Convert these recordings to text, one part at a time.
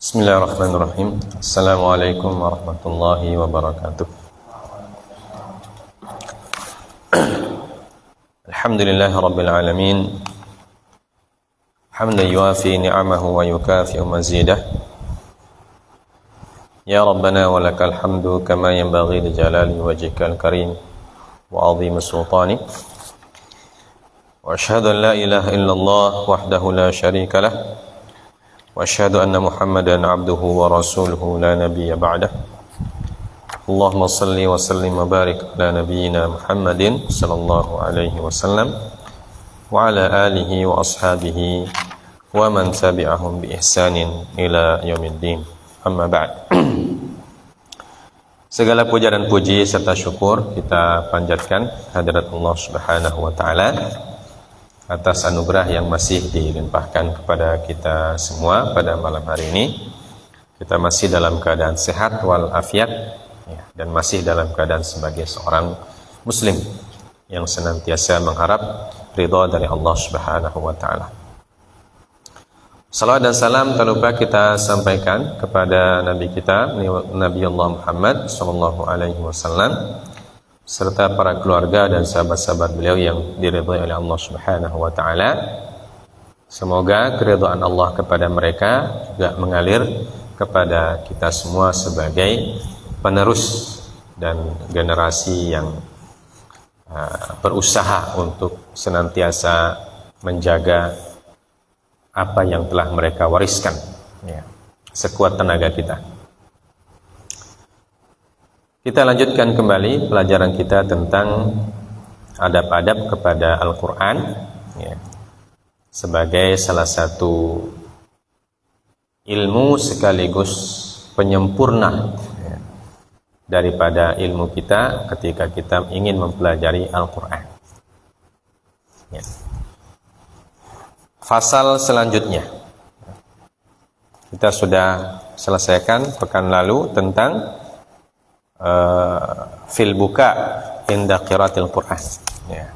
Bismillahirrahmanirrahim. Assalamualaikum warahmatullahi wabarakatuh. Alhamdulillahi rabbil alamin. Hamdan yuafi ni'amahu wa yukafi'u mazidah. Ya Rabbana wa lakal hamdu kama yanbaghi li jalali wajhikal karim wa 'azimi sultanik. Wa asyhadu an la ilaha illallah wahdahu la syarika lah. Wa asyhadu anna Muhammadan 'abduhu wa rasuluhu la nabiyya ba'dah. Allahumma salli wa sallim wa barik ala nabiyyina Muhammadin sallallahu alaihi wasallam wa ala alihi wa ashabihi wa man tabi'ahum bi ihsanin ila yaumiddin. Amma ba'd. Segala puja dan puji serta syukur kita panjatkan hadirat Allah Subhanahu wa taala atas anugerah yang masih dilimpahkan kepada kita semua pada malam hari ini. Kita masih dalam keadaan sehat walafiat dan masih dalam keadaan sebagai seorang muslim yang senantiasa mengharap ridha dari Allah Subhanahu wa taala. Salawat dan salam tak lupa kita sampaikan kepada Nabi kita, Nabi Allah Muhammad sallallahu alaihi wasallam, serta para keluarga dan sahabat-sahabat beliau yang diridhai oleh Allah Subhanahu wa taala. Semoga keridhaan Allah kepada mereka juga mengalir kepada kita semua sebagai penerus dan generasi yang berusaha untuk senantiasa menjaga apa yang telah mereka wariskan, sekuat tenaga kita. Kita lanjutkan kembali pelajaran kita tentang adab-adab kepada Al-Quran, sebagai salah satu ilmu sekaligus penyempurna daripada ilmu kita ketika kita ingin mempelajari Al-Quran. Fasal selanjutnya kita sudah selesaikan pekan lalu tentang fil buka inda qiraatil Quran,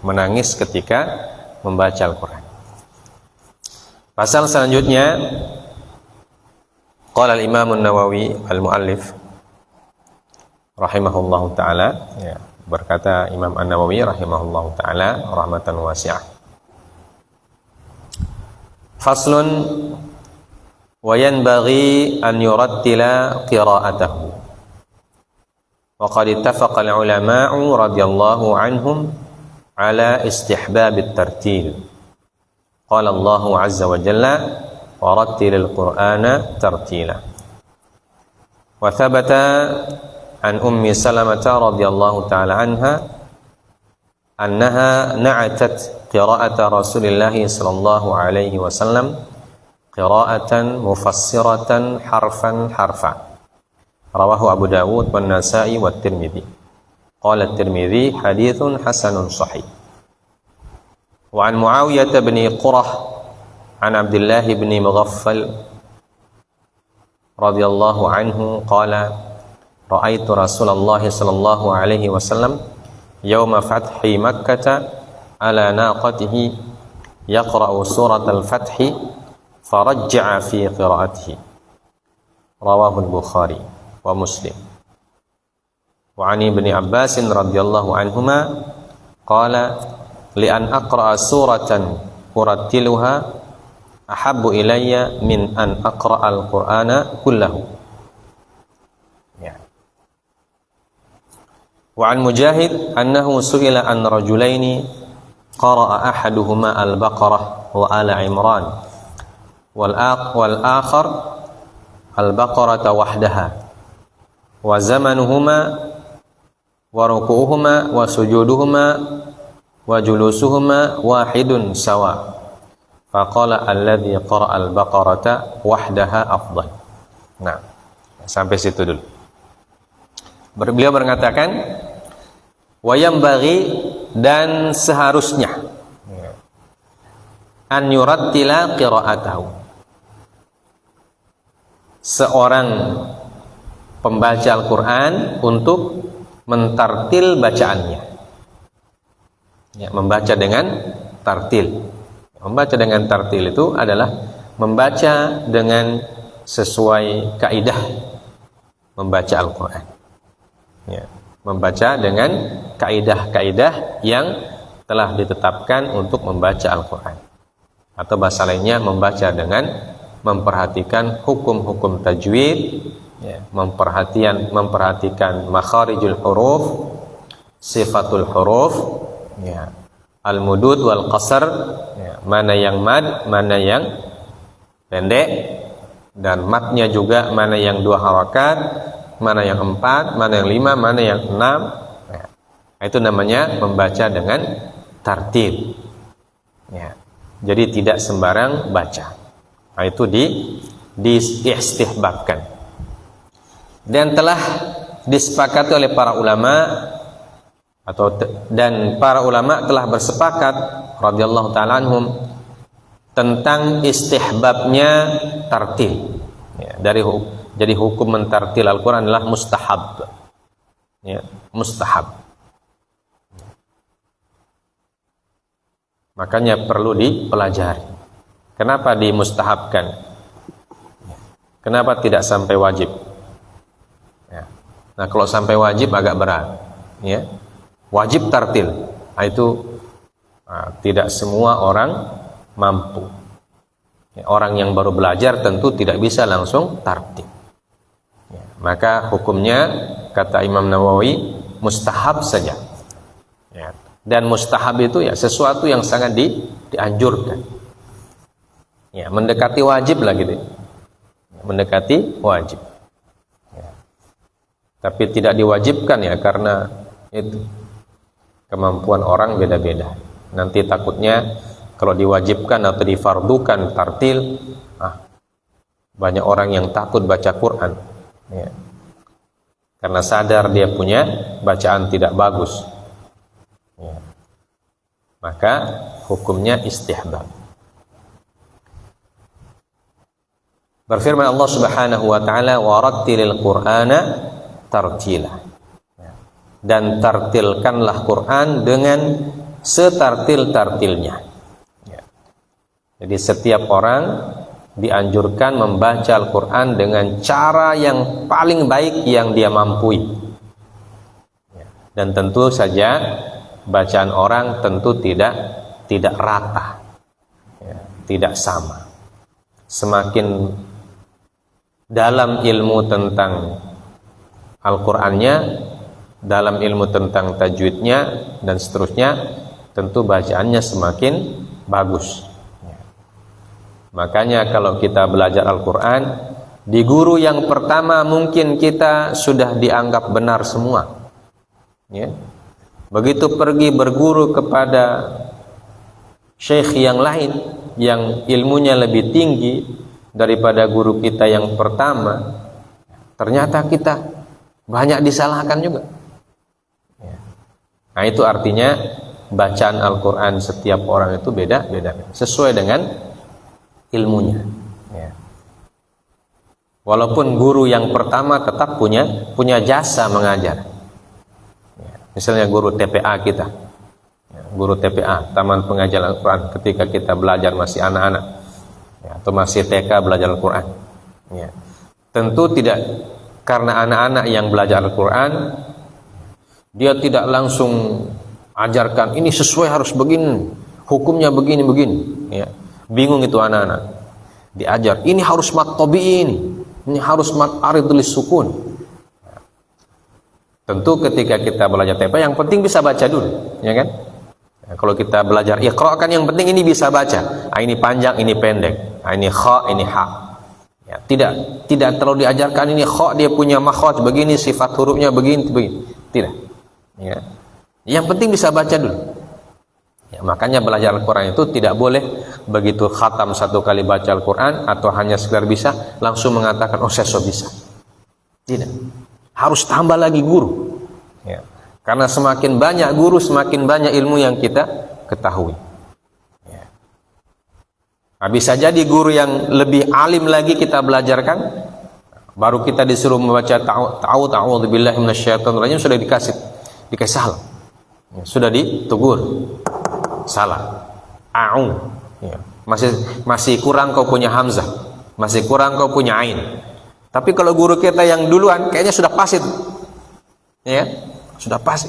menangis ketika membaca Al-Quran. Pasal selanjutnya qala al-Imam an-Nawawi al-Muallif rahimahullahu taala, berkata Imam An-Nawawi rahimahullahu taala rahmatan wasi'ah. Faslun wa yanbaghi an yurattila qira'atahu. Wa qad ittafaqa al-ulama'u radhiyallahu anhum ala istihbab at-tartil. Qala Allah 'azza wa jalla wa rattilil qur'ana tartila. Wa thabata an Ummi Salamah radhiyallahu ta'ala anha annaha na'atat qira'ata Rasulillah sallallahu alaihi wasallam qira'atan mufassiratan harfan harfa. Rawahu Abu Dawud wan Nasa'i wat Tirmidzi. Qala at-Tirmidzi haditsun hasanun sahih. Wa an Muawiyah bin Qurrah an Abdullah bin Mughaffal radhiyallahu anhu qala ra'aitu Rasulullah sallallahu alaihi wasallam yawma fathi Makkah ala naqatihi yaqra'u surat al-Fath farajja'a fi qira'atihi. Rawahu al-Bukhari wa Muslim. Wa 'an Ibni Abbas radhiyallahu anhuma qala li an aqra'a suratan urattiluha ahabbu ilayya min an aqra'a al-Qur'ana kullahu. Wa 'an Mujahid annahu su'ila an rajulaini qara'a ahaduhuma al-Baqarah wa Ala Imran wal akhar al-Baqarata wahdaha wa zamanuhuma wa ruku'uhuma wa sujuduhuma wa julusuhuma wahidun sawa. Faqala alladhi qara'a al-Baqarata wahdaha afdal. Nah, sampai situ dulu. Beliau mengatakan wayam bagi dan seharusnya an yurattila qira'atahu, seorang pembaca Al-Quran untuk mentartil bacaannya, membaca dengan tartil. Membaca dengan tartil itu adalah membaca dengan sesuai kaidah membaca Al-Quran. Ya, membaca dengan kaidah-kaidah yang telah ditetapkan untuk membaca Al-Quran. Atau bahasa lainnya membaca dengan memperhatikan hukum-hukum tajwid, ya, memperhatikan makharijul huruf, sifatul huruf, ya, al-mudud wal qasar, ya, mana yang mad, mana yang pendek, dan madnya juga mana yang 2 harakat, mana yang 4, mana yang 5, mana yang 6. Ya, itu namanya membaca dengan tartib. Ya, jadi tidak sembarang baca. Nah, itu diistihbabkan. Dan telah disepakati oleh para ulama dan para ulama telah bersepakat radhiyallahu ta'ala anhum tentang istihbabnya tartil. Ya, jadi hukum mentartil Al-Quran adalah mustahab. Ya, mustahab. Makanya perlu dipelajari. Kenapa dimustahabkan? Kenapa tidak sampai wajib? Ya. Nah, kalau sampai wajib agak berat. Ya. Wajib tartil. Nah, itu tidak semua orang mampu. Ya, orang yang baru belajar tentu tidak bisa langsung tartil. Ya. Maka hukumnya kata Imam Nawawi mustahab saja. Ya. Dan mustahab itu ya sesuatu yang sangat dianjurkan. Ya, mendekati wajib lah gitu. Mendekati wajib. Ya. Tapi tidak diwajibkan ya karena itu kemampuan orang beda-beda. Nanti takutnya kalau diwajibkan atau difardukan tartil, banyak orang yang takut baca Quran. Ya. Karena sadar dia punya bacaan tidak bagus. Ya. Maka hukumnya istihbab. Berfirman Allah Subhanahu wa taala, "Wa rattilil Qur'ana tartila." Dan tartilkanlah Quran dengan setartil-tartilnya. Jadi setiap orang dianjurkan membaca Al-Quran dengan cara yang paling baik yang dia mampu. Dan tentu saja bacaan orang tentu tidak rata, tidak sama. Semakin dalam ilmu tentang Al-Qur'annya, dalam ilmu tentang tajwidnya dan seterusnya, tentu bacaannya semakin bagus. Makanya kalau kita belajar Al-Qur'an, di guru yang pertama mungkin kita sudah dianggap benar semua. Ya. Begitu pergi berguru kepada syekh yang lain yang ilmunya lebih tinggi daripada guru kita yang pertama, ternyata kita banyak disalahkan juga. Nah, itu artinya bacaan Al-Quran setiap orang itu beda-beda, sesuai dengan ilmunya. Walaupun guru yang pertama tetap punya jasa mengajar. Misalnya guru TPA kita, guru TPA, Taman Pengajaran Al-Quran, ketika kita belajar masih anak-anak, atau masih TK belajar Al-Quran, tentu tidak karena anak-anak yang belajar Al-Quran dia tidak langsung ajarkan ini sesuai harus begini, hukumnya begini, bingung itu anak-anak. Diajar ini harus mat tabi'in, ini harus mat aridul sukun. Tentu ketika kita belajar TPA yang penting bisa baca dulu, ya kan? Kalau kita belajar Iqra kan yang penting ini bisa baca. Ini panjang, ini pendek. Ini kha, ini ha. Ya, tidak terlalu diajarkan ini kha dia punya makhraj begini, sifat hurufnya begini. Tidak. Ya. Yang penting bisa baca dulu. Ya, makanya belajar Al-Quran itu tidak boleh begitu khatam satu kali baca Al-Quran atau hanya sekedar bisa langsung mengatakan oh saya so bisa. Tidak. Harus tambah lagi guru. Ya. Karena semakin banyak guru, semakin banyak ilmu yang kita ketahui. Ya. Nah, bisa jadi guru yang lebih alim lagi kita belajarkan, baru kita disuruh membaca ta'awudzubillahi minasyaitonirrajim sudah dikasih salah. Ya, sudah ditegur. Salah. Ya. Masih kurang kau punya hamzah. masih kurang kau punya ain. Tapi kalau guru kita yang duluan kayaknya sudah pas itu, ya, sudah pas.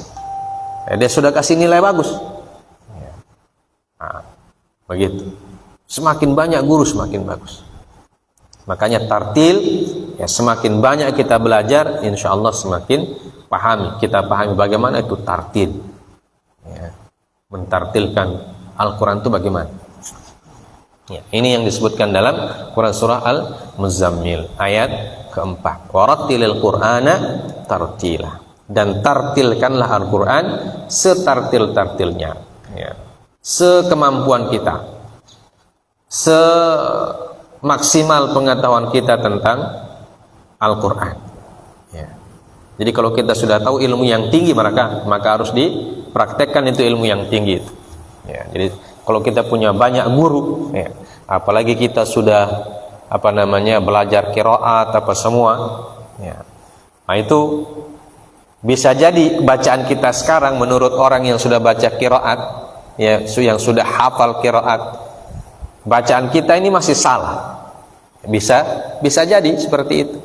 Dia sudah kasih nilai bagus. Nah, begitu. Semakin banyak guru semakin bagus. Makanya tartil, ya, semakin banyak kita belajar, insya Allah semakin kita pahami bagaimana itu tartil. Ya, mentartilkan Al-Quran itu bagaimana? Ya, ini yang disebutkan dalam Quran surah Al-Muzammil ayat keempat. Warattilil Qur'ana tartila. Dan tartilkanlah Al-Quran setartil-tartilnya. Ya. Sekemampuan kita, semaksimal pengetahuan kita tentang Al-Quran. Ya. Jadi kalau kita sudah tahu ilmu yang tinggi maka harus dipraktekkan itu ilmu yang tinggi. Ya. Jadi kalau kita punya banyak guru, ya, apalagi kita sudah belajar qiraat apa semua, ya. Nah itu bisa jadi bacaan kita sekarang menurut orang yang sudah baca qiraat, ya, yang sudah hafal qiraat, bacaan kita ini masih salah. Bisa jadi seperti itu.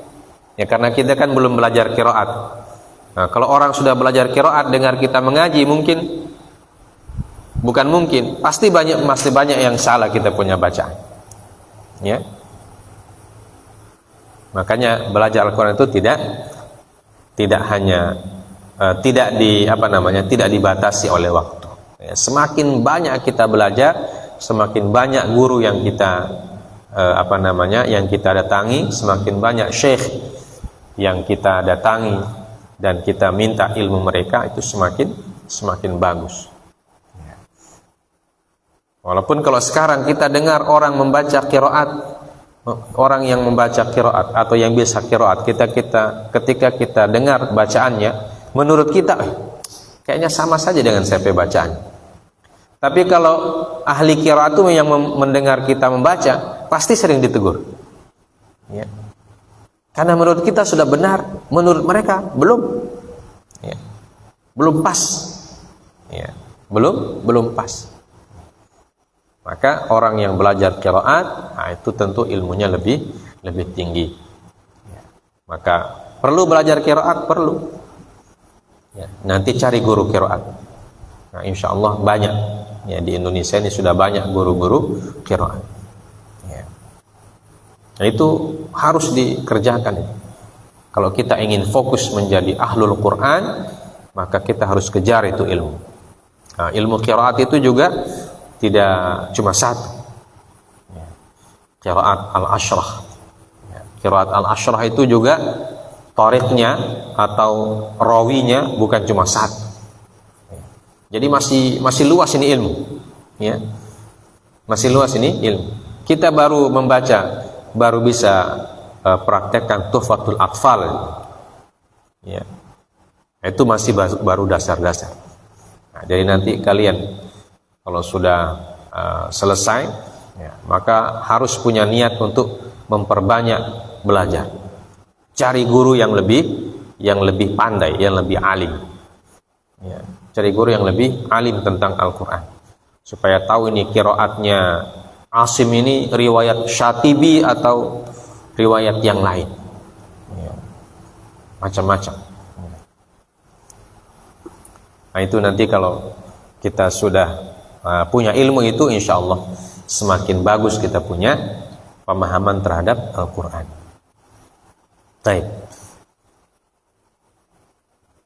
Ya karena kita kan belum belajar qiraat. Nah, kalau orang sudah belajar qiraat dengar kita mengaji pasti masih banyak yang salah kita punya bacaan. Ya. Makanya belajar Al-Qur'an itu tidak hanya tidak dibatasi oleh waktu. Ya, semakin banyak kita belajar, semakin banyak guru yang kita yang kita datangi, semakin banyak syekh yang kita datangi dan kita minta ilmu mereka, itu semakin bagus. Walaupun kalau sekarang kita dengar orang membaca qiraat, orang yang membaca qiraat atau yang bisa qiraat, ketika kita dengar bacaannya, menurut kita kayaknya sama saja dengan CP bacaan. Tapi kalau ahli qiraat itu yang mendengar kita membaca, pasti sering ditegur. Ya. Karena menurut kita sudah benar, menurut mereka belum. Ya. Belum pas. Ya. Belum pas. Maka orang yang belajar qiraat, itu tentu ilmunya lebih tinggi. Ya. Maka perlu belajar qiraat, perlu. Ya. Nanti cari guru qiraat. Nah, insya Allah banyak. Ya, di Indonesia ini sudah banyak guru-guru qiraat. Ya. Nah, itu harus dikerjakan. Kalau kita ingin fokus menjadi ahlul Quran, maka kita harus kejar itu ilmu. Nah, ilmu qiraat itu juga tidak cuma satu. Ya. Qiraat al-ashrah. Ya. Qiraat al-ashrah itu juga thariqnya atau rawinya bukan cuma satu. Ya. Jadi masih luas ini ilmu. Ya. Masih luas ini ilmu. Kita baru membaca, baru bisa praktekkan tuhfatul atfal. Ya. Itu masih baru dasar-dasar. Nah, jadi nanti kalian kalau sudah selesai, ya, maka harus punya niat untuk memperbanyak belajar. Cari guru yang lebih pandai, yang lebih alim. Ya, cari guru yang lebih alim tentang Al-Quran, supaya tahu ini qiraatnya Asim ini riwayat Syatibi atau riwayat yang lain. Ya, macam-macam. Nah itu nanti kalau kita sudah punya ilmu itu, insya Allah semakin bagus kita punya pemahaman terhadap Al-Quran. Baik.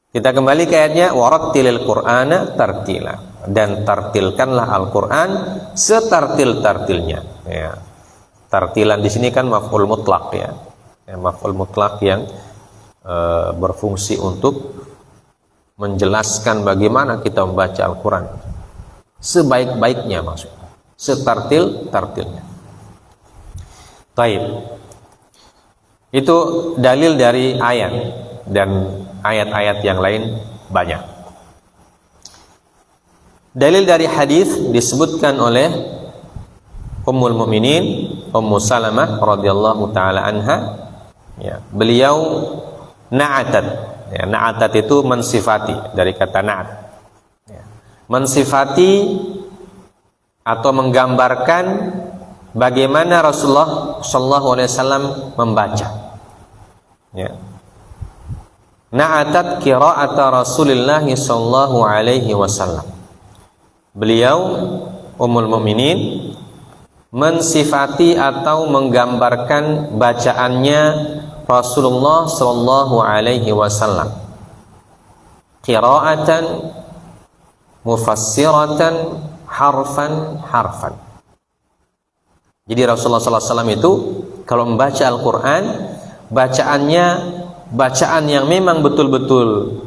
Kita kembali ke ayatnya, warattilil Qur'ana tartila, dan tartilkanlah Al-Quran setartil-tartilnya. Ya. Tartilan di sini kan maf'ul mutlak, ya. Maf'ul mutlak yang berfungsi untuk menjelaskan bagaimana kita membaca Al-Quran sebaik-baiknya, maksudnya setartil-tartilnya. Baik. Itu dalil dari ayat, dan ayat-ayat yang lain banyak. Dalil dari hadis disebutkan oleh Ummul Mukminin Ummu Salamah radhiyallahu taala anha. Ya, beliau na'atat. Ya, na'atat itu mensifati, dari kata na'at. Ya. Mensifati atau menggambarkan bagaimana Rasulullah sallallahu alaihi wasallam membaca. Ya. Na'atat qira'ata Rasulillah sallallahu alaihi wasallam. Beliau Ummul Mukminin mensifati atau menggambarkan bacaannya Rasulullah sallallahu alaihi wasallam. Qira'atan mufassiratan harfan harfan. Jadi Rasulullah sallallahu alaihi wasallam itu kalau membaca Al-Qur'an, bacaannya bacaan yang memang betul-betul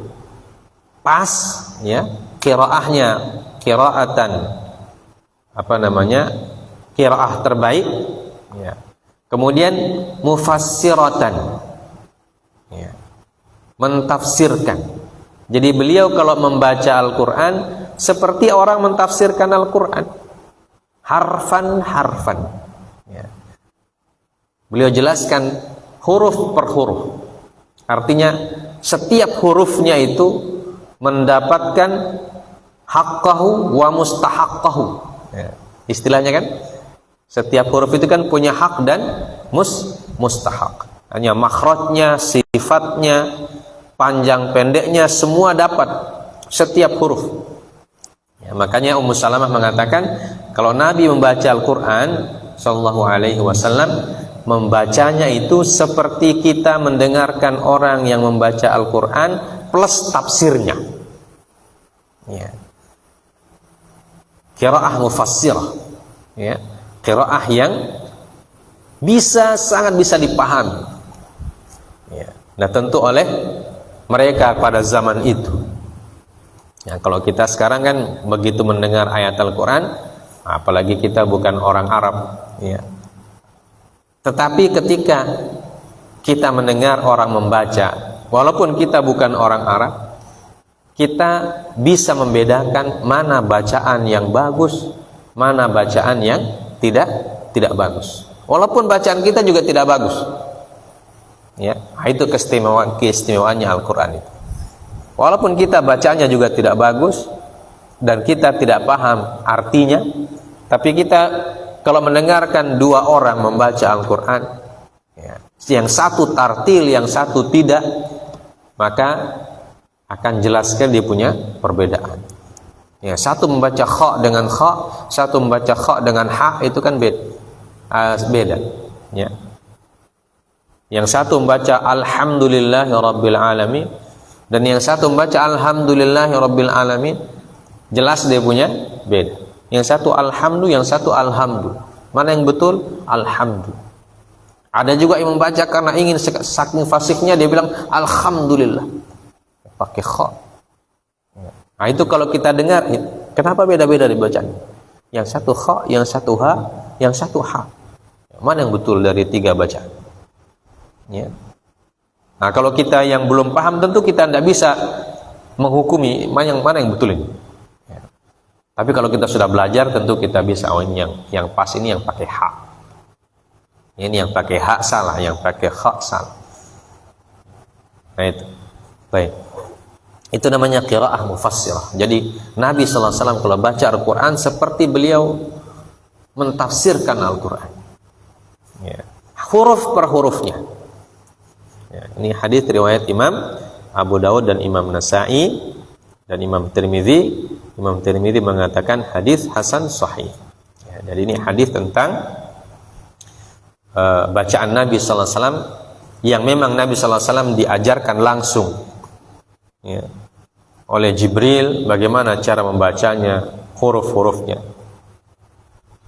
pas, ya. Qiraahnya qiraatan qiraah terbaik, ya. Kemudian mufassiratan, ya, mentafsirkan. Jadi beliau kalau membaca Al-Quran seperti orang mentafsirkan Al-Quran, harfan harfan, ya. Beliau jelaskan huruf per huruf. Artinya setiap hurufnya itu mendapatkan haqqahu wa mustahaqqahu, ya. Istilahnya kan, setiap huruf itu kan punya hak dan mustahak. Hanya makhrajnya, sifatnya, panjang pendeknya semua dapat setiap huruf. Ya, makanya Ummu Salamah mengatakan kalau Nabi membaca Al-Quran sallallahu alaihi wasallam, membacanya itu seperti kita mendengarkan orang yang membaca Al-Quran plus tafsirnya, ya. Qiraah mufassirah, ya. Qiraah yang sangat bisa dipahami, ya. Nah tentu oleh mereka pada zaman itu, ya. Kalau kita sekarang kan begitu mendengar ayat Al-Quran, apalagi kita bukan orang Arab, ya. Tetapi ketika kita mendengar orang membaca, walaupun kita bukan orang Arab, kita bisa membedakan mana bacaan yang bagus, mana bacaan yang tidak bagus. Walaupun bacaan kita juga tidak bagus, ya. Itu keistimewaannya Al-Quran itu. Walaupun kita bacanya juga tidak bagus dan kita tidak paham artinya, tapi kita kalau mendengarkan dua orang membaca Al-Quran, ya, yang satu tartil, yang satu tidak, maka akan jelaskan dia punya perbedaan. Ya, satu membaca kha dengan kha, satu membaca kha dengan ha, itu kan beda. Ya. Yang satu membaca alhamdulillahirabbil alamin dan yang satu membaca alhamdulillahirabbil alamin, jelas dia punya beda. Yang satu alhamdu, yang satu alhamdu. Mana yang betul? Alhamdu. Ada juga yang membaca karena ingin saking fasihnya dia bilang alhamdulillah, pakai kha. Nah itu kalau kita dengar, kenapa beda-beda dibacanya? Yang satu kha, yang satu ha, yang satu ha. Mana yang betul dari tiga bacaan? Ya. Nah kalau kita yang belum paham, tentu kita tidak bisa menghukumi mana yang betul ini. Tapi kalau kita sudah belajar, tentu kita bisa, oh ini yang pas, ini yang pakai ha. Ini yang pakai ha salah, yang pakai kha salah. Nah itu. Baik. Itu namanya qiraah mufassirah. Jadi Nabi sallallahu alaihi wasallam kalau baca Al-Qur'an seperti beliau mentafsirkan Al-Qur'an. Ya. Huruf per hurufnya. Ya, ini hadis riwayat Imam Abu Dawud dan Imam Nasa'i dan Imam Tirmidzi. Imam Tirmidzi mengatakan hadis hasan sahih. Ya, jadi ini hadis tentang bacaan Nabi sallallahu alaihi wasallam yang memang Nabi sallallahu alaihi wasallam diajarkan langsung, ya, oleh Jibril bagaimana cara membacanya, huruf-hurufnya.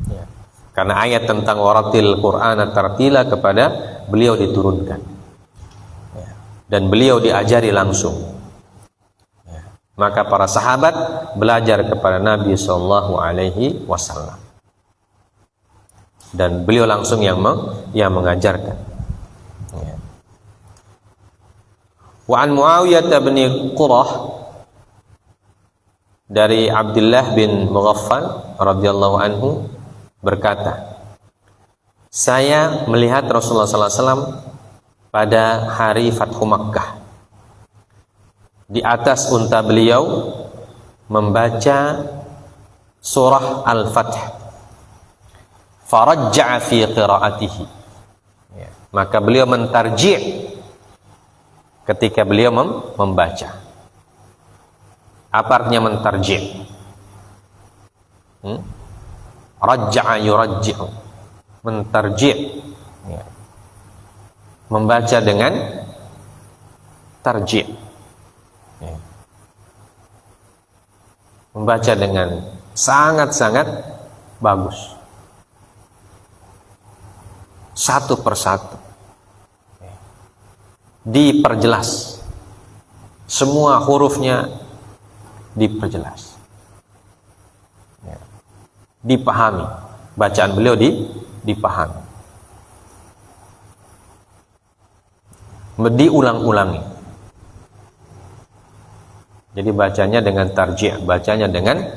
Ya. Karena ayat tentang waratil Qur'ana tartila kepada beliau diturunkan. Ya. Dan beliau diajari langsung. Maka para sahabat belajar kepada Nabi sallallahu alaihi wasallam. Dan beliau langsung yang mengajarkan. Ya. Wa an Muawiyah bin Qurrah dari Abdullah bin Mughaffal radhiyallahu anhu berkata, saya melihat Rasulullah sallallahu alaihi wasallam pada hari Fathu Makkah. Di atas unta beliau membaca surah Al-Fath. farajja'a fi qiraatihi. Ya, maka beliau mentarji' ketika beliau membaca. Apa artinya mentarji'? Rajja'a yurajji'u, mentarji', ya, membaca dengan tarji', ya, membaca dengan sangat-sangat bagus, satu persatu, ya, diperjelas, semua hurufnya diperjelas, ya, dipahami, bacaan beliau dipahami, diulang-ulangi. Jadi bacanya dengan tarji', bacanya dengan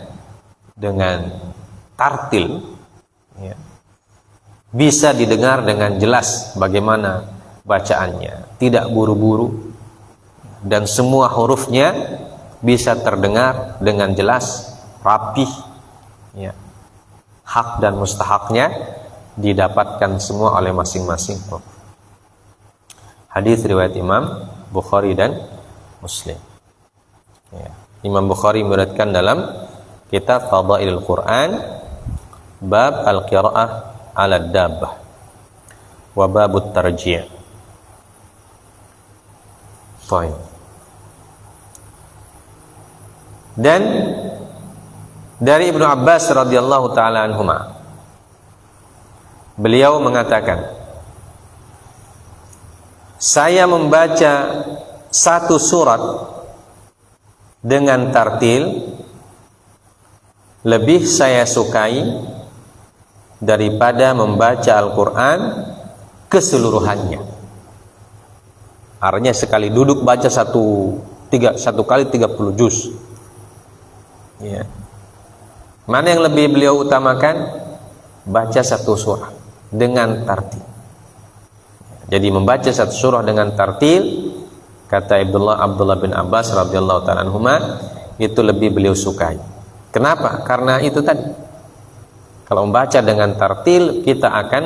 tartil, ya, bisa didengar dengan jelas bagaimana bacaannya, tidak buru-buru, dan semua hurufnya bisa terdengar dengan jelas, rapih, ya. Hak dan mustahaknya didapatkan semua oleh masing-masing huruf. Hadis riwayat Imam Bukhari dan Muslim. Ya. Imam Bukhari meriwayatkan dalam kitab Fadailul Quran bab al-qiraah 'ala dabbah wa babut tarji'. Fine. Dan dari Ibnu Abbas radhiyallahu taala anhuma, beliau mengatakan, saya membaca satu surat dengan tartil lebih saya sukai daripada membaca Al-Quran keseluruhannya. Artinya sekali duduk baca satu kali 30 juz, ya. Mana yang lebih beliau utamakan? Baca satu surah dengan tartil. Jadi membaca satu surah dengan tartil, kata Abdullah bin Abbas radhiyallahu ta'ala anhuma, itu lebih beliau sukai. Kenapa? Karena itu tadi, kalau membaca dengan tartil, kita akan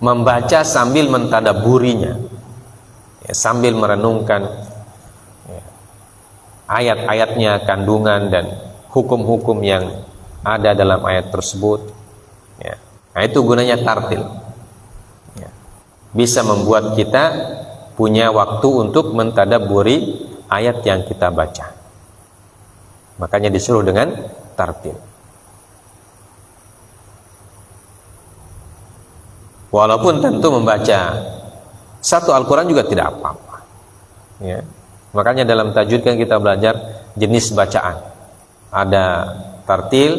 membaca sambil mentadaburinya, ya, sambil merenungkan, ya, ayat-ayatnya, kandungan dan hukum-hukum yang ada dalam ayat tersebut, ya. Nah, itu gunanya tartil, ya. Bisa membuat kita punya waktu untuk mentadabburi ayat yang kita baca. Makanya disuruh dengan tartil. Walaupun tentu membaca satu Al-Quran juga tidak apa-apa, ya. Makanya dalam tajwid kan kita belajar jenis bacaan. Ada tartil,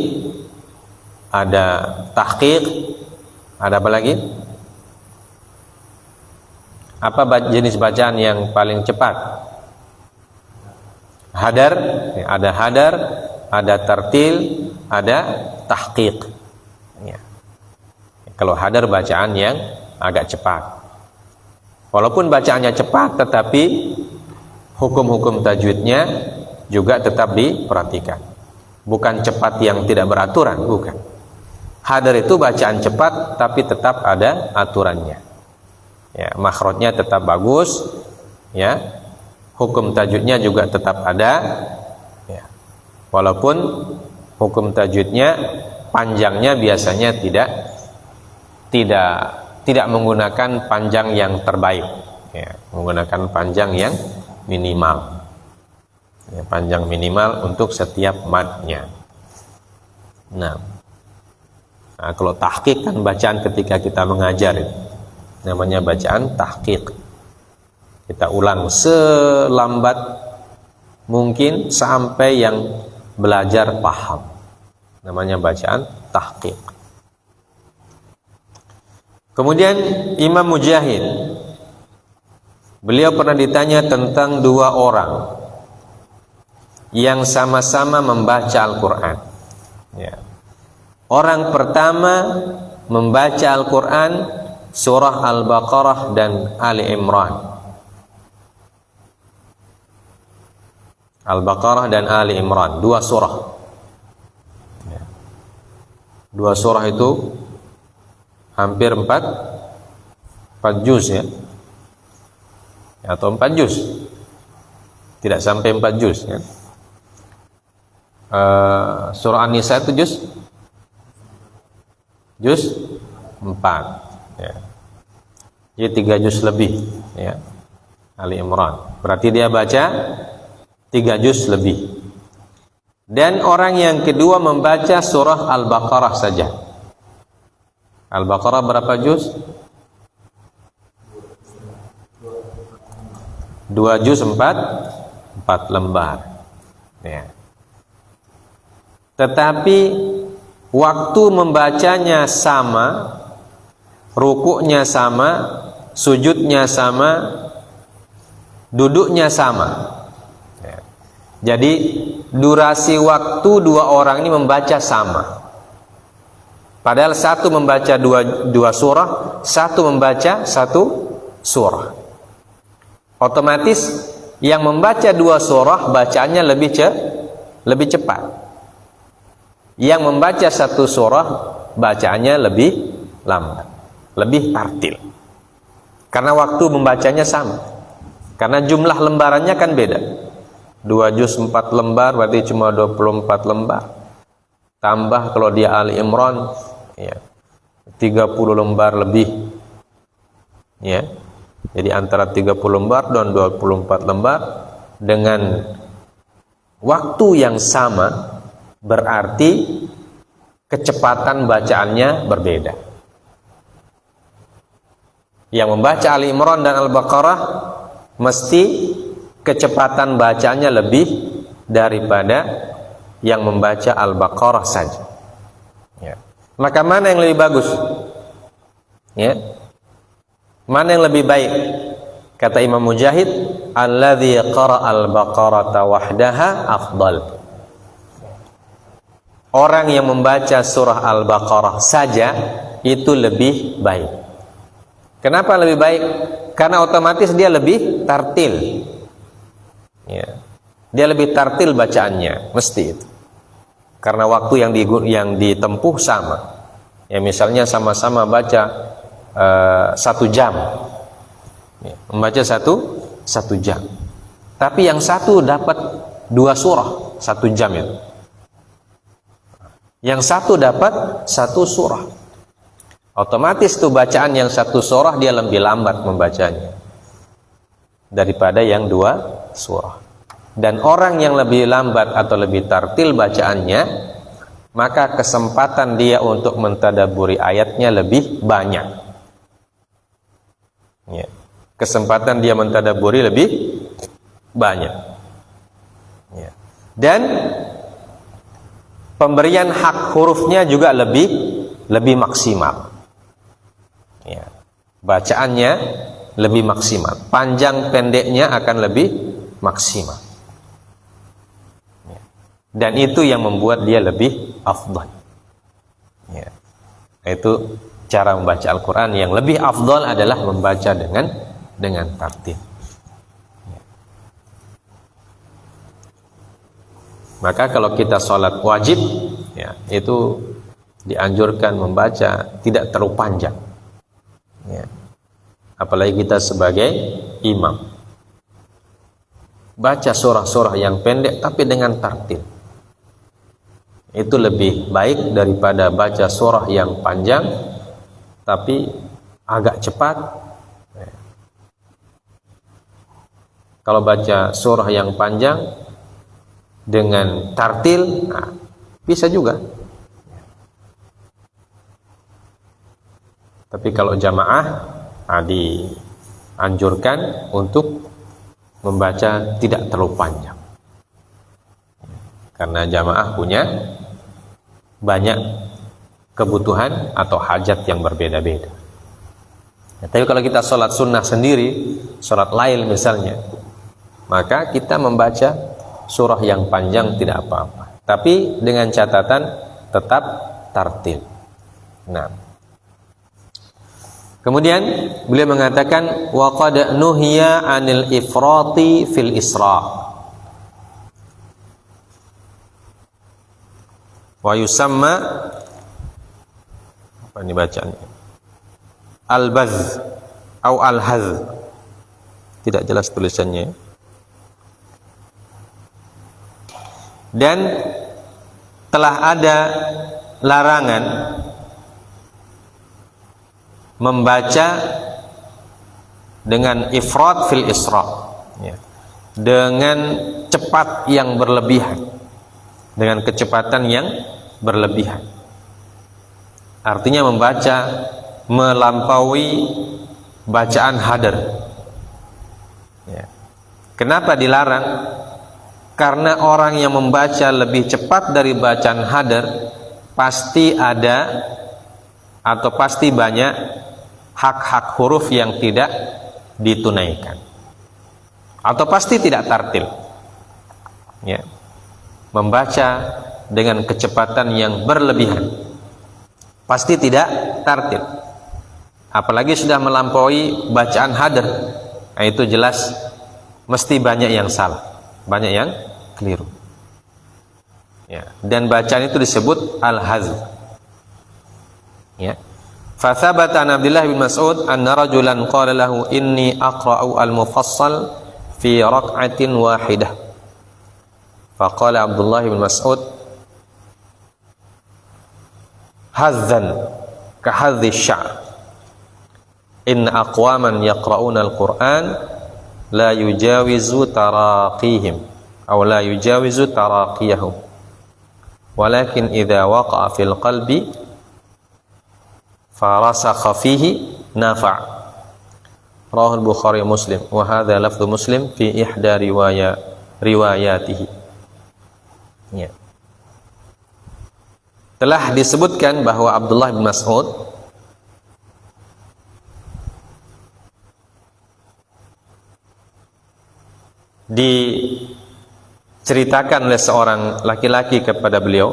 ada tahqiq, ada apa lagi? Apa jenis bacaan yang paling cepat? Hadar, ada hadar, ada tartil, ada tahqiq, ya. Kalau hadar bacaan yang agak cepat. Walaupun bacaannya cepat, tetapi hukum-hukum tajwidnya juga tetap diperhatikan. Bukan cepat yang tidak beraturan, bukan. Hadar itu bacaan cepat, tapi tetap ada aturannya, ya. Makhrajnya tetap bagus, ya. Hukum tajwidnya juga tetap ada, ya. Walaupun hukum tajwidnya panjangnya biasanya tidak menggunakan panjang yang terbaik, ya. Menggunakan panjang yang minimal, ya, panjang minimal untuk setiap madnya. Nah, kalau tahqiq kan bacaan ketika kita mengajar, namanya bacaan tahqiq. Kita ulang selambat mungkin sampai yang belajar paham, namanya bacaan tahqiq. Kemudian Imam Mujahid, beliau pernah ditanya tentang dua orang yang sama-sama membaca Al-Quran, ya. Orang pertama membaca Al-Quran surah Al-Baqarah dan Ali Imran. Al-Baqarah dan Ali Imran, dua surah, ya. 2 surah itu hampir 4 juz ya. Atau 4 juz. Tidak sampai 4 juz ya. Surah An-Nisa itu juz 4 ya. Jadi 3 juz lebih ya. Ali Imran. Berarti dia baca 3 juz lebih. Dan orang yang kedua membaca surah Al-Baqarah saja. Al-Baqarah berapa juz? 2 juz 4 lembar ya. Tetapi waktu membacanya sama, rukuknya sama, sujudnya sama, duduknya sama ya. Jadi durasi waktu 2 orang ini membaca sama. Padahal satu membaca dua surah, satu membaca 1 surah. Otomatis yang membaca 2 surah bacaannya lebih cepat. Yang membaca 1 surah bacaannya lebih lambat, lebih tartil. Karena waktu membacanya sama. Karena jumlah lembarannya kan beda. 2 juz 4 lembar berarti cuma 24 lembar. Tambah kalau dia Ali Imran ya, 30 lembar lebih. Ya. Jadi antara 30 lembar dan 24 lembar dengan waktu yang sama berarti kecepatan bacaannya berbeda. Yang membaca Ali Imran dan Al-Baqarah mesti kecepatan bacanya lebih daripada yang membaca Al-Baqarah saja ya. Maka mana yang lebih bagus ya? Mana yang lebih baik? Kata Imam Mujahid, alladzi qara'a al-Baqarata wahdaha afdal. Orang yang membaca surah Al-Baqarah saja itu lebih baik. Kenapa lebih baik? Karena otomatis dia lebih tartil ya. Dia lebih tartil bacaannya, mesti itu. Karena waktu yang ditempuh sama ya. Misalnya sama-sama baca 1 jam ya, membaca satu jam, tapi yang satu dapat 2 surah 1 jam itu, yang satu dapat 1 surah. Otomatis tuh bacaan yang 1 surah dia lebih lambat membacanya daripada yang 2 surah. Dan orang yang lebih lambat atau lebih tartil bacaannya, maka kesempatan dia untuk mentadabburi ayatnya lebih banyak ya. Kesempatan dia mentadabburi lebih banyak ya. Dan pemberian hak hurufnya juga lebih maksimal ya. Bacaannya lebih maksimal, panjang pendeknya akan lebih maksimal ya. Dan itu yang membuat dia lebih afdal ya. Itu cara membaca Al-Quran yang lebih afdal adalah membaca dengan tartil ya. Maka kalau kita sholat wajib ya, itu dianjurkan membaca tidak terlalu panjang ya. Apalagi kita sebagai imam, baca surah-surah yang pendek tapi dengan tartil. Itu lebih baik daripada baca surah yang panjang tapi agak cepat. Kalau baca surah yang panjang dengan tartil, nah, bisa juga. Tapi kalau jamaah, nah, dianjurkan untuk membaca tidak terlalu panjang. Karena jamaah punya banyak kebutuhan atau hajat yang berbeda-beda ya. Tapi kalau kita sholat sunnah sendiri, sholat lail misalnya, maka kita membaca surah yang panjang tidak apa-apa, tapi dengan catatan tetap tartil. Nah, kemudian beliau mengatakan wa qad nuhiya 'anil ifrati fil isra wa yusamma Apa ini bacaannya? Al-Baz atau Al-Haz. Tidak jelas tulisannya. Dan telah ada larangan membaca dengan ifrat fil isra, ya, dengan cepat yang berlebihan, dengan kecepatan yang berlebihan. Artinya membaca melampaui bacaan hadar, ya. Kenapa dilarang? Karena orang yang membaca lebih cepat dari bacaan hadar pasti ada atau pasti banyak hak-hak huruf yang tidak ditunaikan, atau pasti tidak tartil, ya. Membaca dengan kecepatan yang berlebihan pasti tidak tartil, apalagi sudah melampaui bacaan hadar. Nah, itu jelas mesti banyak yang salah, banyak yang keliru, ya. Dan bacaan itu disebut al-haz, ya. Fathabata an Abdullah bin Mas'ud anna rajulan qala lahu inni aqra'u al-mufassal fi rak'atin wahidah. Faqala Abdullah bin Mas'ud hazzan ka hadhi asy-sya'r inna aqwaman yaqra'una al-Qur'an la yujawizu taraqihim aw la yujawizu taraqiyahum walakin idza waqa'a fil qalbi farasakha fihi nafa'. Rawahul Bukhari Muslim wa hadza lafdhu Muslim fi ihda riwayatihi, ya. Telah disebutkan bahwa Abdullah bin Mas'ud diceritakan oleh seorang laki-laki kepada beliau,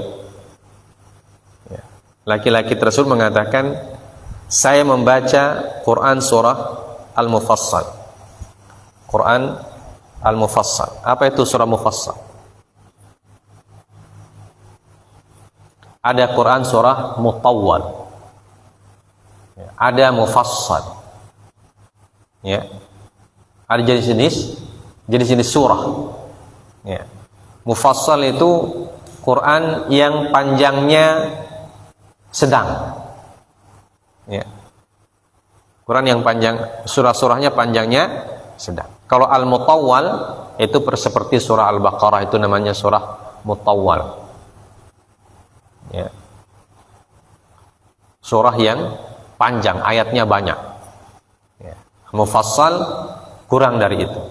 ya. Laki-laki tersebut mengatakan, saya membaca Quran surah Al-Mufassal. Quran Al-Mufassal. Apa itu surah Mufassal? Ada Quran surah Mutawwal, ada Mufassal, ya. Ada jenis-jenis surah, ya. Mufassal itu Quran yang panjangnya sedang, ya. Quran yang panjang, surah-surahnya panjangnya sedang. Kalau Al-Mutawwal itu seperti surah Al-Baqarah, itu namanya surah Mutawwal, ya. Surah yang panjang, ayatnya banyak, ya. Mufassal kurang dari itu.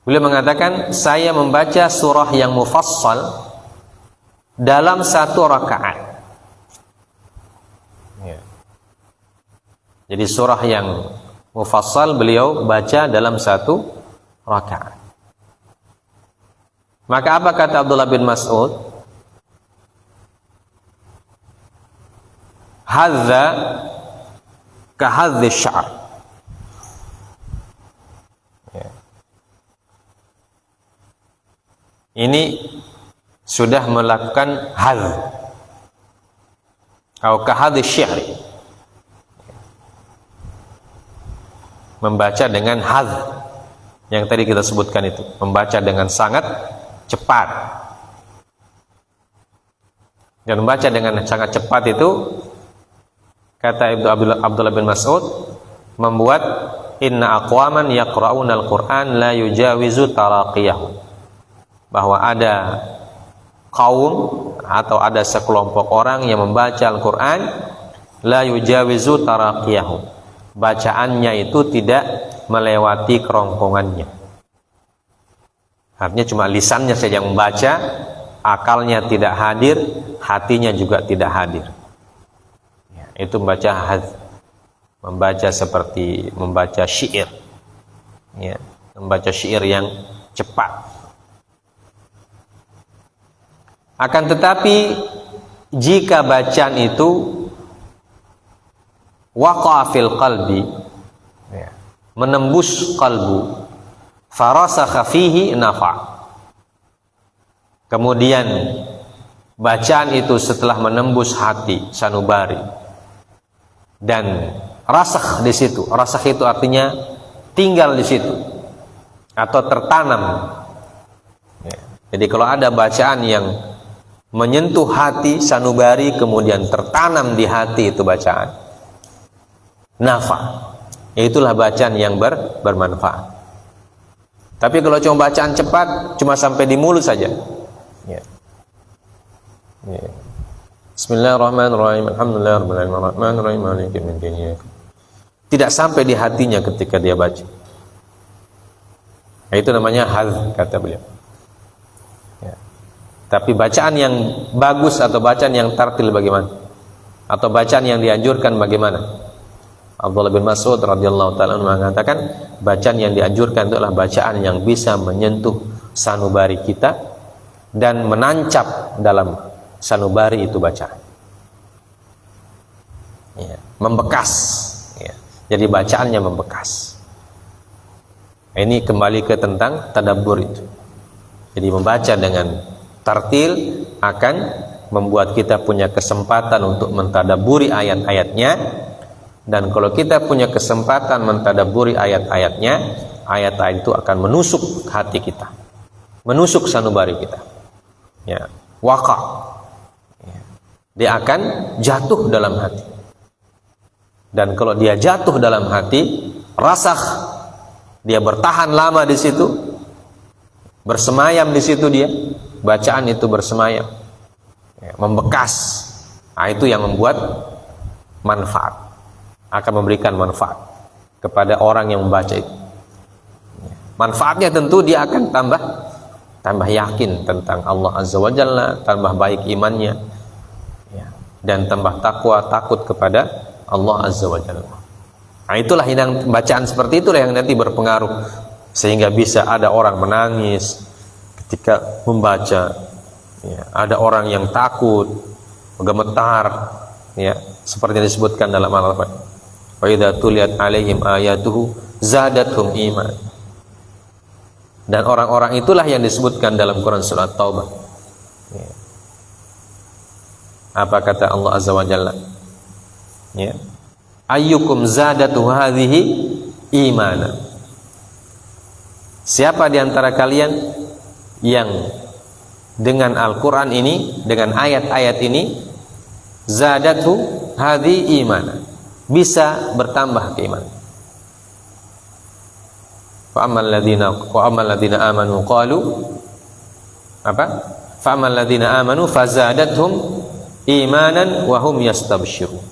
Beliau mengatakan, saya membaca surah yang mufassal dalam satu rakaat, ya. Jadi surah yang mufassal beliau baca dalam satu rakaat. Maka apa kata Abdullah bin Mas'ud? Hadza ka hadzi asy-sya'r, ya. Ini sudah melakukan hadz atau ka hadzi asy-syi'r, membaca dengan hadz yang tadi kita sebutkan itu, membaca dengan sangat cepat. Dan membaca dengan sangat cepat itu, kata Abdullah bin Mas'ud, membuat inna aqwaman yaqra'una al-Qur'an la yujawizu taraqiyahum, bahwa ada kaum atau ada sekelompok orang yang membaca Al-Qur'an la yujawizu taraqiyahum, bacaannya itu tidak melewati kerongkongannya. Artinya cuma lisannya saja yang membaca, akalnya tidak hadir, hatinya juga tidak hadir, ya. Itu membaca hadz, membaca seperti membaca syair, ya, membaca syair yang cepat. Akan tetapi jika bacaan itu waqa'a fil qalbi, ya, menembus kalbu, farasakha fihi nafa', kemudian bacaan itu setelah menembus hati sanubari dan rasakh di situ. Rasakh itu artinya tinggal di situ atau tertanam. Jadi kalau ada bacaan yang menyentuh hati sanubari kemudian tertanam di hati itu bacaan, nafa, itulah bacaan yang bermanfaat. Tapi kalau cuma bacaan cepat, cuma sampai di mulut saja, ya. Bismillahirrahmanirrahim, alhamdulillahirrahmanirrahim, maliki yaumiddin, tidak sampai di hatinya ketika dia baca. Nah, itu namanya hadz, kata beliau. Ya. Tapi bacaan yang bagus atau bacaan yang tartil bagaimana? Atau bacaan yang dianjurkan bagaimana? Abdullah bin Mas'ud radhiyallahu ta'ala mengatakan, bacaan yang dianjurkan itu adalah bacaan yang bisa menyentuh sanubari kita dan menancap dalam sanubari itu bacaan, ya, membekas, ya. Jadi bacaannya membekas. Ini kembali ke tentang tadabbur itu. Jadi membaca dengan tartil akan membuat kita punya kesempatan untuk mentadabburi ayat-ayatnya, dan kalau kita punya kesempatan mentadabburi ayat-ayatnya, ayat-ayat itu akan menusuk hati kita, menusuk sanubari kita, ya, waqa. Dia akan jatuh dalam hati, dan kalau dia jatuh dalam hati, rasakh, dia bertahan lama di situ, bersemayam di situ, dia bacaan itu bersemayam, ya, membekas. Nah, itu yang membuat manfaat, akan memberikan manfaat kepada orang yang membaca itu. Manfaatnya tentu dia akan tambah yakin tentang Allah Azza wa Jalla, tambah baik imannya, dan tambah takwa, takut kepada Allah Azza wa Jalla. Nah, itulah yang bacaan seperti itulah yang nanti berpengaruh sehingga bisa ada orang menangis ketika membaca, ya, ada orang yang takut, gemetar, ya, seperti yang disebutkan dalam Al-Qur'an, wa idza tuliyat alaihim ayatuhu zadatuhum iman. Dan orang-orang itulah yang disebutkan dalam Quran surat Taubah, ya. Apa kata Allah Azza wa Jalla? Ya. Ayyukum zadatu hadhihi imana. Siapa di antara kalian yang dengan Al-Qur'an ini, dengan ayat-ayat ini, zadatu hadhihi imana, bisa bertambah keimanan. Fa ammal ladzina amanu qalu apa? Fa ammal ladzina amanu fazadathum imanan wa hum yastabshirun.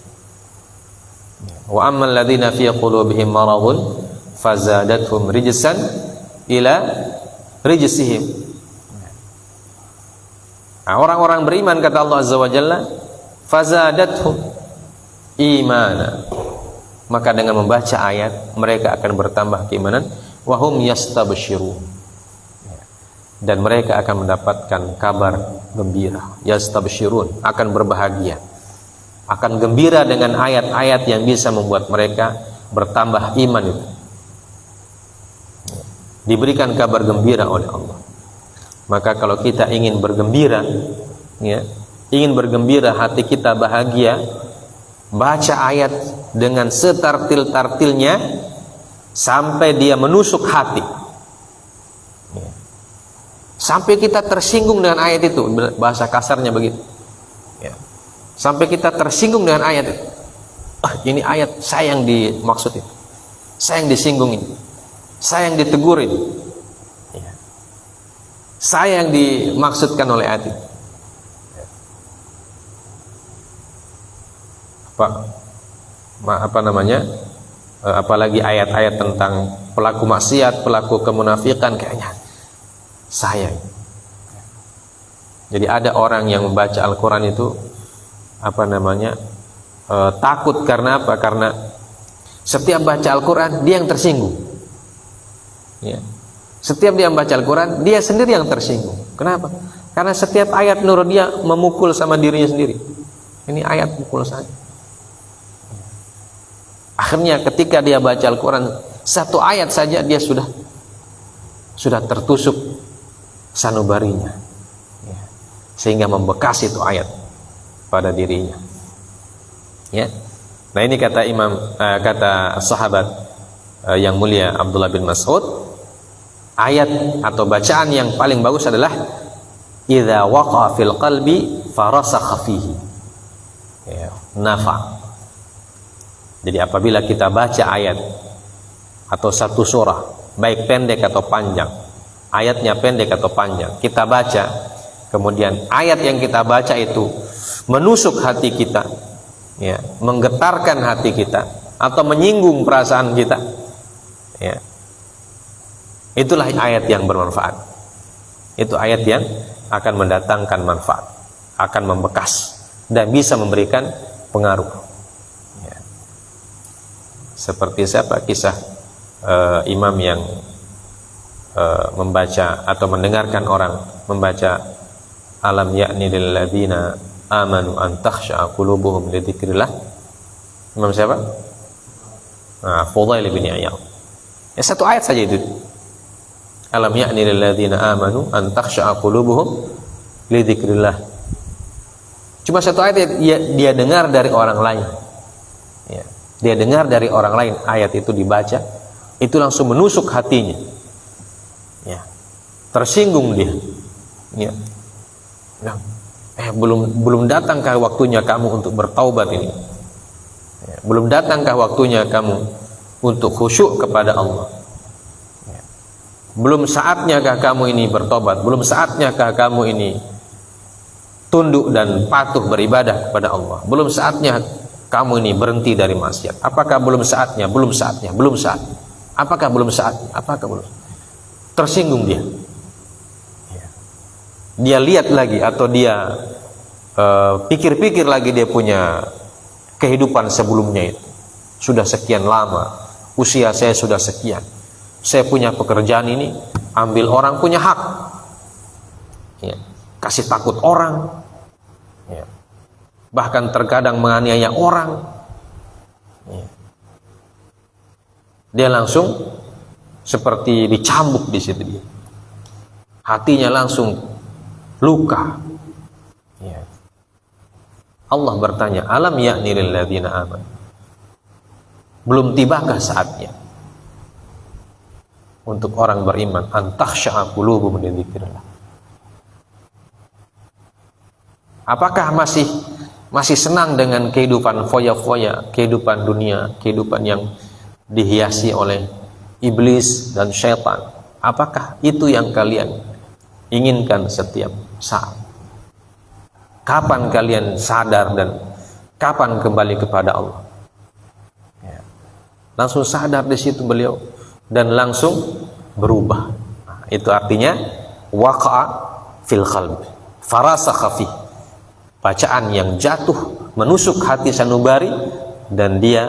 Wa ammal ladzina fi qulubihim maradun fazadathum rijsan ila rijsihim. Nah, orang-orang beriman kata Allah Azza wa Jalla, fazadathum imana, maka dengan membaca ayat mereka akan bertambah keimanan, wa hum yastabshirun, dan mereka akan mendapatkan kabar gembira. Yastabshirun, akan berbahagia, akan gembira dengan ayat-ayat yang bisa membuat mereka bertambah iman itu. Diberikan kabar gembira oleh Allah. Maka kalau kita ingin bergembira, ya, ingin bergembira, hati kita bahagia, baca ayat dengan setartil-tartilnya sampai dia menusuk hati, sampai kita tersinggung dengan ayat itu, bahasa kasarnya begitu, ya. Sampai kita tersinggung dengan ayat itu. Ini ayat saya yang dimaksud itu, saya yang disinggungin, saya yang ditegurin, ya. Saya yang dimaksudkan oleh ayat itu, ya. Apa namanya? Apalagi ayat-ayat tentang pelaku maksiat, pelaku kemunafikan, kayaknya saya. Jadi ada orang yang membaca Al-Quran itu takut. Karena apa? Karena setiap baca Al-Quran dia yang tersinggung, ya. Setiap dia membaca Al-Quran dia sendiri yang tersinggung. Kenapa? Karena setiap ayat menurut dia memukul sama dirinya sendiri. Ini ayat pukul saya. Akhirnya ketika dia baca Al-Quran satu ayat saja, dia sudah tertusuk sanubarinya, ya. sehingga membekas itu ayat pada dirinya. Ya. Nah, ini kata kata sahabat yang mulia Abdullah bin Mas'ud, ayat atau bacaan yang paling bagus adalah idza waqa'a fil qalbi farasakha fihi. Ya, nafa. Jadi apabila kita baca ayat atau satu surah, baik pendek atau panjang, ayatnya pendek atau panjang, kita baca, kemudian ayat yang kita baca itu menusuk hati kita, ya, menggetarkan hati kita atau menyinggung perasaan kita, ya, itulah ayat yang bermanfaat. Itu ayat yang akan mendatangkan manfaat, akan membekas dan bisa memberikan pengaruh, ya. Seperti siapa kisah imam yang membaca atau mendengarkan orang membaca alam ya'ni lil ladzina amanu an takhsha'a qulubuhum li dzikrillah. Imam siapa? Fudail bin Iyad. Ya, satu ayat saja itu. Alam ya'ni lil ladzina amanu an takhsha'a qulubuhum li dzikrillah. Cuma satu ayat dia dengar dari orang lain. Ya, dia dengar dari orang lain ayat itu dibaca, itu langsung menusuk hatinya. Ya. Tersinggung dia. Ya. Nah, belum datangkah waktunya kamu untuk bertaubat ini? Ya. Belum datangkah waktunya kamu untuk khusyuk kepada Allah? Ya. Belum saatnyakah kamu ini bertobat? Belum saatnyakah kamu ini tunduk dan patuh beribadah kepada Allah? Belum saatnya kamu ini berhenti dari maksiat? Apakah belum saatnya? Belum saatnya? Belum saatnya? Apakah belum saatnya? Apakah belum? Tersinggung dia. Dia lihat lagi atau dia pikir-pikir lagi dia punya kehidupan sebelumnya itu. Sudah sekian lama, usia saya sudah sekian. Saya punya pekerjaan ini, ambil orang punya hak. Ya. Kasih takut orang. Ya. Bahkan terkadang menganiaya orang. Ya. Dia langsung seperti dicambuk di situ dia. Hatinya langsung luka. Ya. Allah bertanya, alam ya'ni lil ladzina amanu. Belum tibakah saatnya untuk orang beriman an takhsha'a qulubuhum li dzikrillah? Apakah masih senang dengan kehidupan foya-foya, kehidupan dunia, kehidupan yang dihiasi oleh iblis dan syaitan? Apakah itu yang kalian inginkan setiap saat? Kapan kalian sadar dan kapan kembali kepada Allah? Ya. Langsung sadar di situ beliau dan langsung berubah. Nah, itu artinya waqa'a fil qalbi farasakha fi. Bacaan yang jatuh menusuk hati sanubari dan dia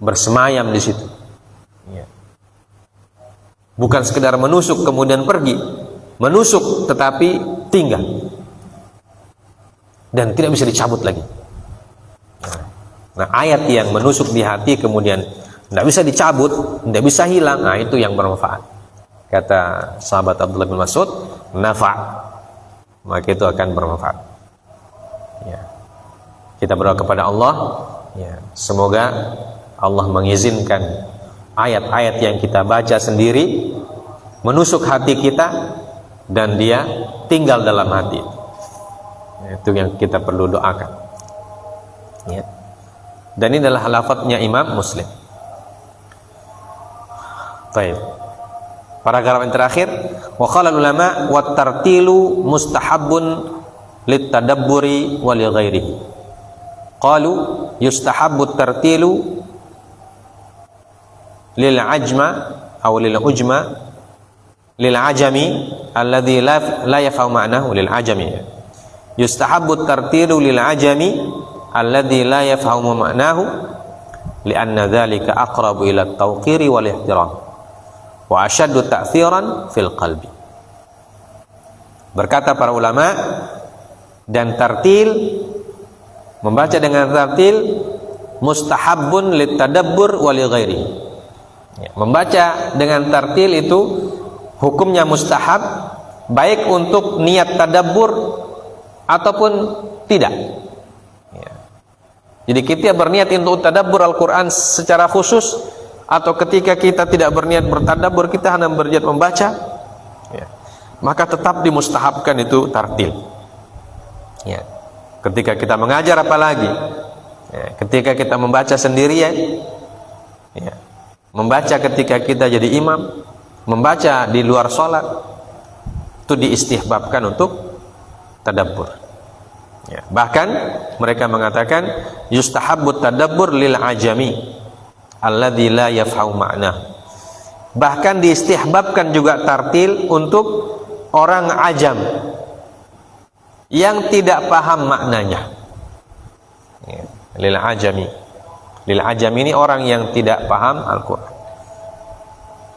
bersemayam di situ. Ya. Bukan sekedar menusuk kemudian pergi, menusuk tetapi tinggal dan tidak bisa dicabut lagi. Nah, ayat yang menusuk di hati kemudian tidak bisa dicabut, tidak bisa hilang, nah itu yang bermanfaat. Kata sahabat Abdullah bin Mas'ud, nafa', maka itu akan bermanfaat. Ya. Kita berdoa kepada Allah, ya, semoga Allah mengizinkan ayat-ayat yang kita baca sendiri menusuk hati kita dan dia tinggal dalam hati. Itu yang kita perlu doakan. Ya. Dan ini adalah lafadznya Imam Muslim. Baik. Paragraf yang terakhir, wa qala ulama wa tartilu mustahabbun litadabburi wa li ghairihi. Qalu yustahabbu tartilu lil ajma atau lil ujma lil ajami alladhi la yafhamu ma'nahu lil ajami. Yustahabbu tartilu lil ajami alladhi la yafhamu ma'nahu li'anna dhalika aqrabu ila at-tawqiri wal ihtiram wa ashaddu ta'thiran fil qalbi. Berkata para ulama, dan tartil, membaca dengan tartil mustahabbun litadabbur wa li ghairi. Ya, membaca dengan tartil itu hukumnya mustahab baik untuk niat tadabbur ataupun tidak. Ya. Jadi kita berniat untuk tadabbur Al-Quran secara khusus, atau ketika kita tidak berniat bertadabbur, kita hanya berniat membaca, ya, maka tetap dimustahabkan itu tartil. Ya. Ketika kita mengajar apalagi, ya, ketika kita membaca sendirian, ya, membaca ketika kita jadi imam, membaca di luar sholat, itu diistihbabkan untuk tadabbur. Ya, bahkan mereka mengatakan yustahabbut tadabbur lil ajami alladzi la yafhamu ma'na. Bahkan diistihbabkan juga tartil untuk orang ajam yang tidak paham maknanya. Ya, lil ajami. Lil ajami ini orang yang tidak paham Al-Qur'an.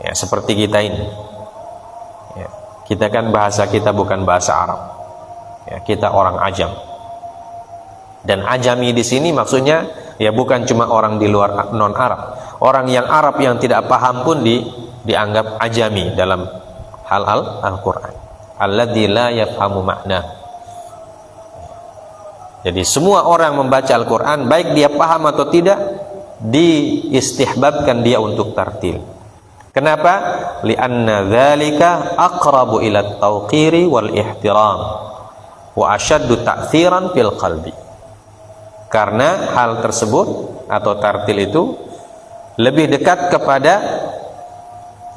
Ya, seperti kita ini. Ya, kita kan bahasa kita bukan bahasa Arab. Ya, kita orang ajam. Dan ajami di sini maksudnya ya bukan cuma orang di luar non Arab. Orang yang Arab yang tidak paham pun dianggap ajami dalam hal Al-Qur'an. Alladzi la yafhamu ma'na. Jadi semua orang membaca Al-Qur'an, baik dia paham atau tidak, diistihbabkan dia untuk tartil. Kenapa? Li'anna dzalika aqrabu ila at-tawqiri wal ihtiram wa ashaddu ta'tsiran fil qalbi. Karena hal tersebut atau tartil itu lebih dekat kepada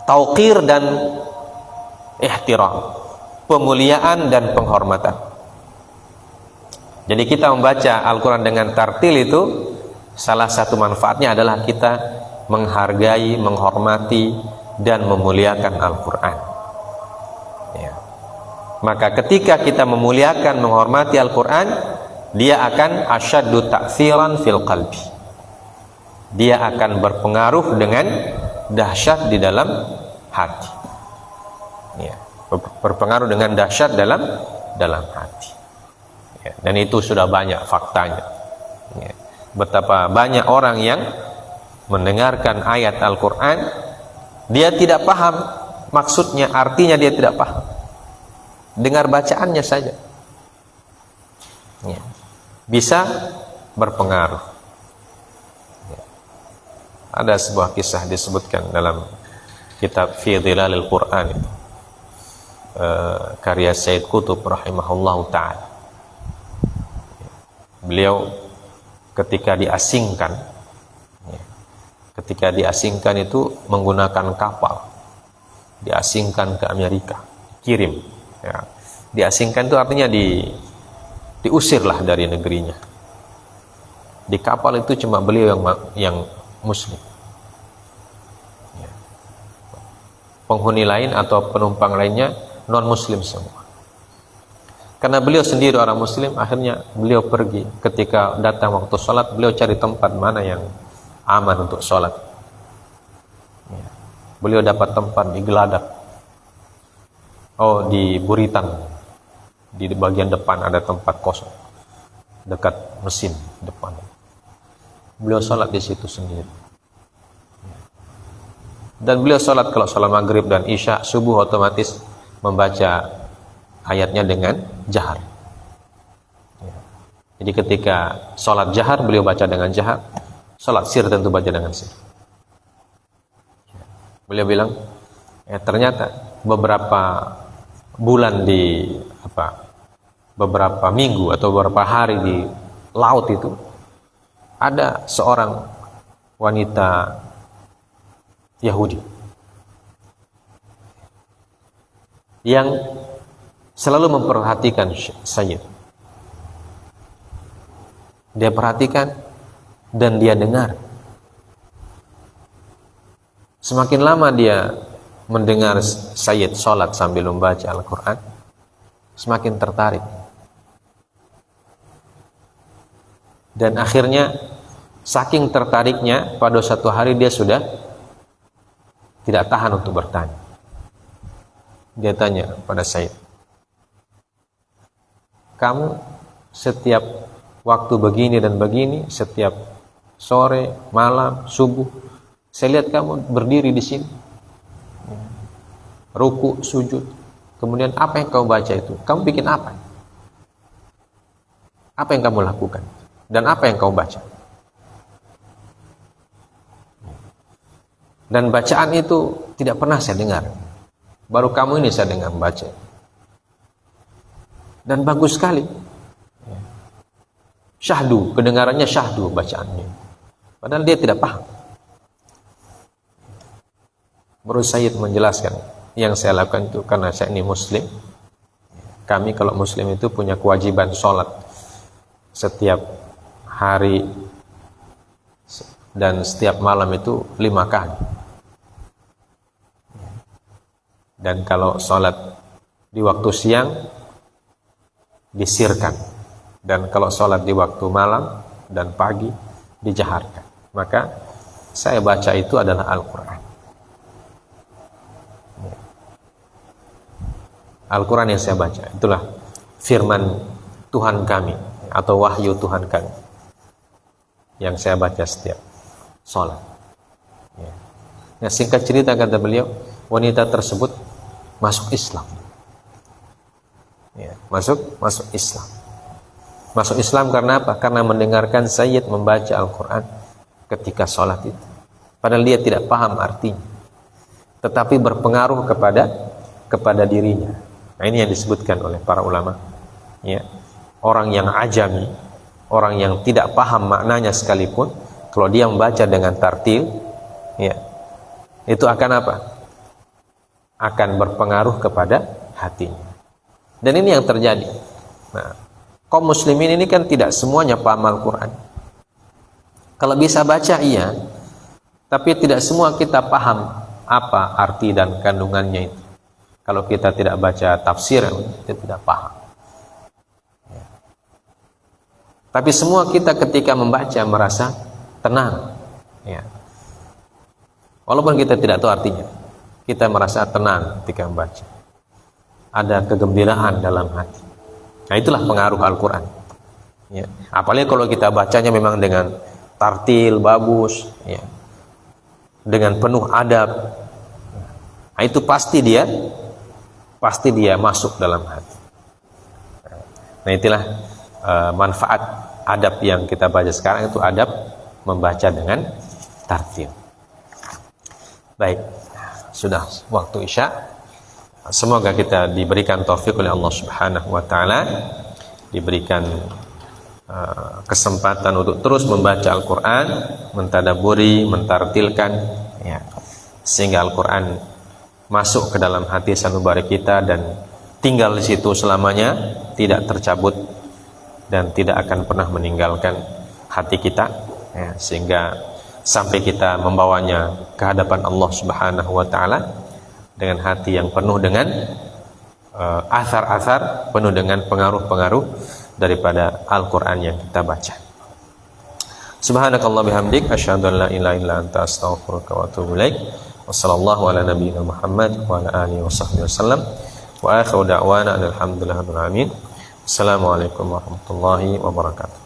tauqir dan ihtiram, pemuliaan dan penghormatan. Jadi kita membaca Al-Quran dengan tartil itu salah satu manfaatnya adalah kita menghargai, menghormati dan memuliakan Al-Quran. Ya. Maka ketika kita memuliakan, menghormati Al-Quran, dia akan asyaddu ta'tsiran fil qalbi. Dia akan berpengaruh dengan dahsyat di dalam hati. Ya, berpengaruh dengan dahsyat dalam hati. Ya, dan itu sudah banyak faktanya. Ya, betapa banyak orang yang mendengarkan ayat Al-Quran, dia tidak paham maksudnya, artinya dia tidak paham. Dengar bacaannya saja. Ya. Bisa berpengaruh. Ya. Ada sebuah kisah disebutkan dalam kitab Fi Dhilalil Quran itu, karya Sayyid Qutb rahimahullahu ta'ala. Beliau ketika diasingkan, ya, ketika diasingkan itu menggunakan kapal, diasingkan ke Amerika, kirim. Ya. Diasingkan itu artinya diusirlah dari negerinya. Di kapal itu cuma beliau yang muslim. Ya. Penghuni lain atau penumpang lainnya non muslim semua. Karena beliau sendiri orang muslim, akhirnya beliau pergi. Ketika datang waktu sholat, beliau cari tempat mana yang aman untuk sholat. Ya. Beliau dapat tempat di Geladak, di Buritan. Di bagian depan ada tempat kosong dekat mesin depan. Beliau sholat di situ sendiri. Dan beliau sholat, kalau sholat maghrib dan isya, subuh otomatis membaca ayatnya dengan jahar. Jadi ketika sholat jahar, beliau baca dengan jahar. Sholat sir tentu baca dengan sir. Beliau bilang, ternyata beberapa bulan beberapa minggu atau beberapa hari di laut itu ada seorang wanita Yahudi yang selalu memperhatikan Sayyid. Dia perhatikan dan dia dengar. Semakin lama dia mendengar Sayyid sholat sambil membaca Al-Quran, semakin tertarik. Dan akhirnya saking tertariknya, pada satu hari dia sudah tidak tahan untuk bertanya. Dia tanya pada Sayyid, kamu setiap waktu begini dan begini, setiap sore, malam, subuh, saya lihat kamu berdiri di sini, ruku, sujud, kemudian apa yang kau baca itu? Kamu bikin apa? Apa yang kamu lakukan? Dan apa yang kau baca? Dan bacaan itu tidak pernah saya dengar. Baru kamu ini saya dengar membaca. Dan bagus sekali. Syahdu, kedengarannya syahdu bacaannya. Padahal dia tidak paham. Baru Sayyid menjelaskan, yang saya lakukan itu karena saya ini muslim. Kami kalau muslim itu punya kewajiban sholat setiap hari dan setiap malam itu 5 kali. Dan kalau sholat di waktu siang disirkan, dan kalau sholat di waktu malam dan pagi dijaharkan. Maka saya baca itu adalah Al-Quran. Al-Quran yang saya baca, itulah firman Tuhan kami atau wahyu Tuhan kami yang saya baca setiap sholat. Nah, singkat cerita kata beliau, wanita tersebut masuk Islam. Masuk Islam. Masuk Islam karena apa? Karena mendengarkan Sayyid membaca Al-Quran ketika sholat itu. Padahal dia tidak paham artinya, tetapi berpengaruh kepada dirinya. Nah, ini yang disebutkan oleh para ulama. Orang yang ajami, orang yang tidak paham maknanya sekalipun, kalau dia membaca dengan tartil, itu akan apa? Akan berpengaruh kepada hatinya. Dan ini yang terjadi. Nah, kaum muslimin ini kan tidak semuanya paham Al-Quran. Kalau bisa baca iya, tapi tidak semua kita paham apa arti dan kandungannya itu. Kalau kita tidak baca tafsir, kita tidak paham. Tapi semua kita ketika membaca merasa tenang. Walaupun kita tidak tahu artinya, kita merasa tenang ketika membaca. Ada kegembiraan dalam hati. Nah, itulah pengaruh Al-Quran. Apalagi kalau kita bacanya memang dengan tartil bagus, dengan penuh adab. Nah, itu pasti dia masuk dalam hati. Nah, itulah manfaat adab yang kita baca sekarang, itu adab membaca dengan tartil. Baik, sudah waktu Isya. Semoga kita diberikan taufik oleh Allah Subhanahu wa taala, diberikan kesempatan untuk terus membaca Al-Quran, mentadaburi, mentartilkan, sehingga Al-Quran masuk ke dalam hati sanubari kita dan tinggal di situ selamanya, tidak tercabut dan tidak akan pernah meninggalkan hati kita, sehingga sampai kita membawanya ke hadapan Allah Subhanahu wa taala dengan hati yang penuh dengan asar-asar, penuh dengan pengaruh-pengaruh daripada Al-Quran yang kita baca. Subhanakallah bihamdik, asyhadu an la ilaha illa anta, astaghfiruka wa atubu ilaik. Wassallallahu ala nabiyyina Muhammad wa ala alihi washabbihi wasallam. Wa akhiru da'wana alhamdulillahirabbil alamin. Assalamualaikum warahmatullahi wabarakatuh.